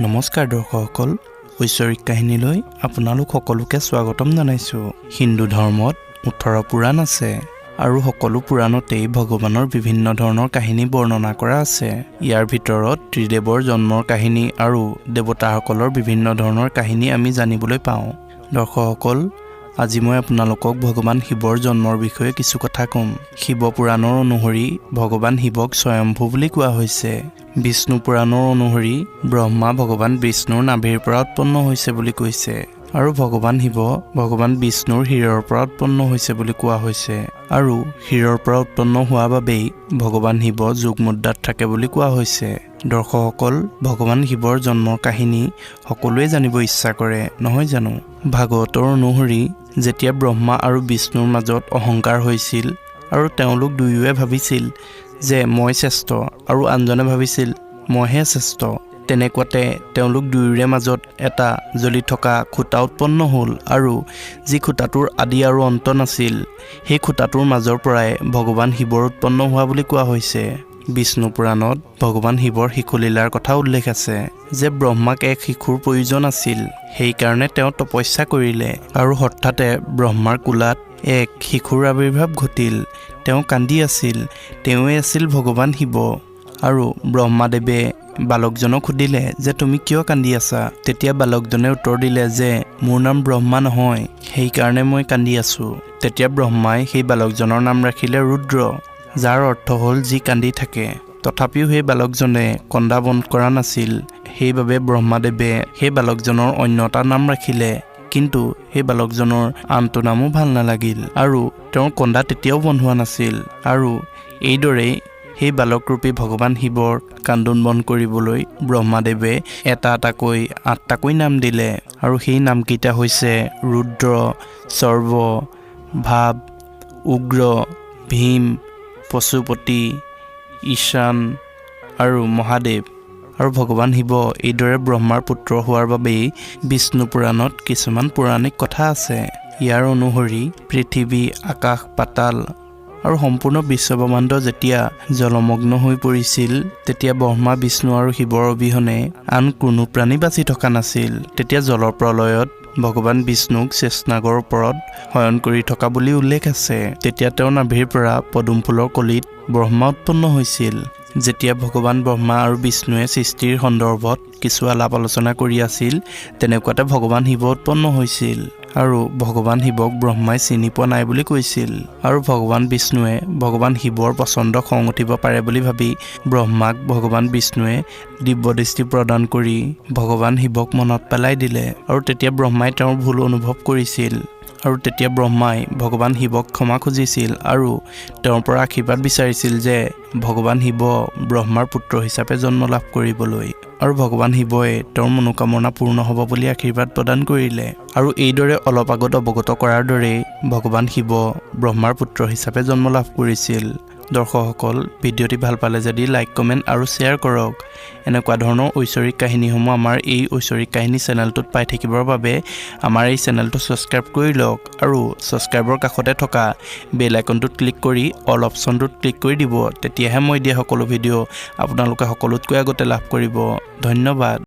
নমস্কাৰ দৰ্শকসকল, ঐশ্বৰিক কাহিনীলৈ আপোনালোক সকলোকে স্বাগতম জনাইছোঁ। হিন্দু ধৰ্মত 18 পুৰাণ আছে আৰু সকলো পুৰাণতেই ভগৱানৰ বিভিন্ন ধৰণৰ কাহিনী বৰ্ণনা কৰা আছে। ইয়াৰ ভিতৰত ত্ৰিদেৱৰ জন্মৰ কাহিনী আৰু দেৱতাসকলৰ বিভিন্ন ধৰণৰ কাহিনী আমি জানিবলৈ পাওঁ। দৰ্শকসকল, আজি মই আপোনালোকক ভগৱান শিৱৰ জন্মৰ বিষয়ে কিছু কথা ক'ম। শিৱ পুৰাণৰ অনুসৰি ভগৱান শিৱক স্বয়ম্ভু বুলি কোৱা হৈছে। বিষ্ণু পুৰাণৰ অনুসৰি ব্ৰহ্মা ভগৱান বিষ্ণুৰ নাভিৰ পৰা উৎপন্ন হৈছে বুলি কৈছে আৰু ভগৱান শিৱ ভগৱান বিষ্ণুৰ শিৰৰ পৰা উৎপন্ন হৈছে বুলি কোৱা হৈছে আৰু শিৰৰ পৰা উৎপন্ন হোৱা বাবেই ভগৱান শিৱ যোগমুদ্ৰাত থাকে বুলি কোৱা হৈছে। দৰ্শকসকল, ভগৱান শিৱৰ জন্মৰ কাহিনী সকলোৱে জানিব ইচ্ছা কৰে, নহয় জানো? ভাগৱতৰ অনুসৰি যেতিয়া ব্ৰহ্মা আৰু বিষ্ণুৰ মাজত অহংকাৰ হৈছিল আৰু তেওঁলোক দুয়োৱে ভাবিছিল যে মই শ্ৰেষ্ঠ আৰু আনজনে ভাবিছিল মইহে শ্ৰেষ্ঠ, তেনেকুৱাতে তেওঁলোক দুয়োৰে মাজত এটা জ্বলি থকা খুঁটা উৎপন্ন হ'ল আৰু যি খুঁটাটোৰ আদি আৰু অন্ত নাছিল, সেই খুঁটাটোৰ মাজৰ পৰাই ভগৱান শিৱৰ উৎপন্ন হোৱা বুলি কোৱা হৈছে। বিষ্ণু পুৰাণত ভগৱান শিৱৰ শিশুলীলাৰ কথা উল্লেখ আছে যে ব্ৰহ্মাক এক শিশুৰ প্ৰয়োজন আছিল, সেইকাৰণে তেওঁ তপস্যা কৰিলে আৰু হঠাতে ব্ৰহ্মাৰ কোলাত এক শিশুৰ আৱিৰ্ভাৱ ঘটিল। তেওঁ কান্দি আছিল, তেওঁৱে আছিল ভগৱান শিৱ। আৰু ব্ৰহ্মাদেৱে বালকজনক সুধিলে যে তুমি কিয় কান্দি আছা? তেতিয়া বালকজনে উত্তৰ দিলে যে মোৰ নাম ব্ৰহ্মা নহয়, সেইকাৰণে মই কান্দি আছোঁ। তেতিয়া ব্ৰহ্মাই সেই বালকজনৰ নাম ৰাখিলে ৰুদ্ৰ, যাৰ অৰ্থ হ'ল যি কান্দি থাকে। তথাপিও সেই বালকজনে কন্দা বন্ধ কৰা নাছিল, সেইবাবে ব্ৰহ্মাদেৱে সেই বালকজনৰ অন্য এটা নাম ৰাখিলে। কিন্তু সেই বালকজনৰ আনটো নামো ভাল নালাগিল আৰু তেওঁৰ কন্দা তেতিয়াও বন্ধ হোৱা নাছিল আৰু এইদৰেই সেই বালকৰূপী ভগৱান শিৱৰ কান্দোন বন্ধ কৰিবলৈ ব্ৰহ্মাদেৱে এটা এটাকৈ 8টাকৈ নাম দিলে আৰু সেই নামকেইটা হৈছে ৰুদ্ৰ, সৰ্ব, ভাৱ, উগ্ৰ, ভীম, পশুপতি, ঈশান আৰু মহাদেৱ। আৰু ভগৱান শিৱ এইদৰে ব্ৰহ্মাৰ পুত্ৰ হোৱাৰ বাবেই বিষ্ণু পুৰাণত কিছুমান পৌৰাণিক কথা আছে। ইয়াৰ অনুসৰি পৃথিৱী, আকাশ, পাতাল আৰু সম্পূৰ্ণ বিশ্বব্ৰহ্মাণ্ড যেতিয়া জলমগ্ন হৈ পৰিছিল, তেতিয়া ব্ৰহ্মা, বিষ্ণু আৰু শিৱৰ অবিহনে আন কোনো প্ৰাণী বাচি থকা নাছিল। তেতিয়া জলৰ প্ৰলয়ত ভগৱান বিষ্ণুক চেষ্টাগৰ ওপৰত শয়ন কৰি থকা বুলি উল্লেখ আছে। তেতিয়া তেওঁৰ নাভিৰ পৰা পদুম ফুলৰ কলিত ব্ৰহ্মা উৎপন্ন হৈছিল। যেতিয়া ভগৱান ব্ৰহ্মা আৰু বিষ্ণুৱে সৃষ্টিৰ সন্দৰ্ভত কিছু আলাপ আলোচনা কৰি আছিল, তেনেকুৱাতে ভগৱান শিৱ উৎপন্ন হৈছিল আৰু ভগৱান শিৱক ব্ৰহ্মাই চিনি পোৱা নাই বুলি কৈছিল আৰু ভগৱান বিষ্ণুৱে ভগৱান শিৱৰ পচন্দ খং উঠিব পাৰে বুলি ভাবি ব্ৰহ্মাক ভগৱান বিষ্ণুৱে দিব্য দৃষ্টি প্ৰদান কৰি ভগৱান শিৱক মনত পেলাই দিলে আৰু তেতিয়া ব্ৰহ্মাই তেওঁৰ ভুল অনুভৱ কৰিছিল আৰু তেতিয়া ব্ৰহ্মাই ভগৱান শিৱক ক্ষমা খুজিছিল আৰু তেওঁৰ পৰা আশীৰ্বাদ বিচাৰিছিল যে ভগৱান শিৱ ব্ৰহ্মাৰ পুত্ৰ হিচাপে জন্ম লাভ কৰিবলৈ আৰু ভগৱান শিৱই তেওঁৰ মনোকামনা পূৰ্ণ হ'ব বুলি আশীৰ্বাদ প্ৰদান কৰিলে। আৰু এইদৰে অলপ আগত অৱগত কৰাৰ দৰেই ভগৱান শিৱ ব্ৰহ্মাৰ পুত্ৰ হিচাপে জন্ম লাভ কৰিছিল। দৰ্শকসকল, ভিডিঅ'টি ভাল পালে যদি লাইক, কমেণ্ট আৰু শ্বেয়াৰ কৰক। এনেকুৱা ধৰণৰ ঐশ্বৰিক কাহিনীসমূহ আমাৰ এই ঐশ্বৰিক কাহিনী চেনেলটোত পাই থাকিবৰ বাবে আমাৰ এই চেনেলটো ছাবস্ক্ৰাইব কৰি লওক আৰু ছাবস্ক্ৰাইবৰ কাষতে থকা বেল আইকনটোত ক্লিক কৰি অল অপশ্যনটোত ক্লিক কৰি দিব। তেতিয়াহে মই দিয়া সকলো ভিডিঅ' আপোনালোকে সকলোতকৈ আগতে লাভ কৰিব। ধন্যবাদ।